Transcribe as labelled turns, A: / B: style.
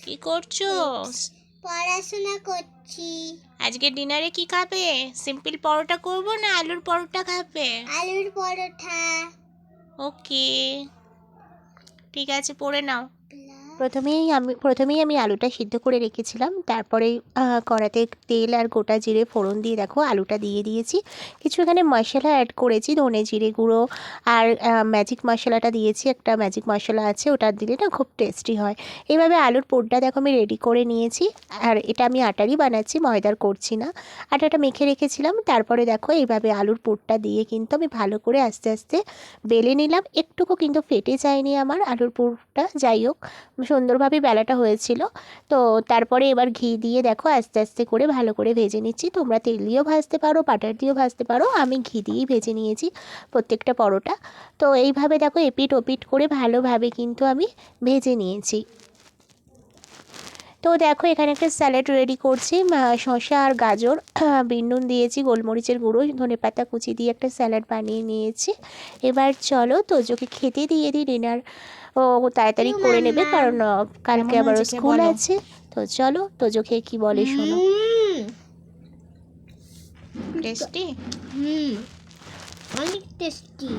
A: কি করছো?
B: পড়াশোনা করছি।
A: আজকে ডিনারে কি খাবে? সিম্পল পরোটা করব না আলুর পরোটা খাবে?
B: আলুর পরোটা।
A: ওকে, ঠিক আছে, পড়ে নাও।
C: প্রথমেই আমি আলুটা সিদ্ধ করে রেখেছিলাম। তারপরে কড়াতে তেল আর গোটা জিরে ফোড়ন দিয়ে দেখো আলুটা দিয়ে দিয়েছি। কিছু এখানে মশলা অ্যাড করেছি, ধনে জিরে গুঁড়ো আর ম্যাজিক মশলাটা দিয়েছি, একটা ম্যাজিক মশলা আছে, ওটা দিলে না খুব টেস্টি হয়। এইভাবে আলুর পুরটা দেখো আমি রেডি করে নিয়েছি। আর এটা আমি আটারই বানাচ্ছি, ময়দার করছি না। আটাটা মেখে রেখেছিলাম। তারপরে দেখো এইভাবে আলুর পুরটা দিয়ে কিন্তু আমি ভালো করে আস্তে আস্তে বেলে নিলাম। একটুকু কিন্তু ফেটে যায়নি আমার আলুর পুরটা। যাই হোক, সুন্দরভাবে বেলাটা হয়েছিল। তো তারপরে এবার ঘি দিয়ে দেখো আস্তে আস্তে করে ভালো করে ভেজে নিচ্ছি। তোমরা তেল দিয়েও ভাজতে পারো, বাটার দিয়েও ভাজতে পারো, আমি ঘি দিয়েই ভেজে নিয়েছি প্রত্যেকটা পরোটা। তো এইভাবে দেখো এপিট ওপিট করে ভালোভাবে কিন্তু আমি ভেজে নিয়েছি। তো দেখো এখানে একটা স্যালাড রেডি করছি, শসা আর গাজর, বিট নুন দিয়েছি, গোলমরিচের গুঁড়ো, ধনেপাতা কুচি দিয়ে একটা স্যালাড বানিয়ে নিয়েছি। এবার চলো তোজোকে খেতে দিয়ে দিই ডিনার। ও তাড়াতাড়ি করে নেবে, কারণ কালকে
A: কেমন
C: আবারও
A: হয়েছে কে
C: স্কুল
A: বলো?
C: আছে। তো চলো তোজো খেয়ে কি বলে শোনো।
A: টেস্টি?
B: অনেক টেস্টি।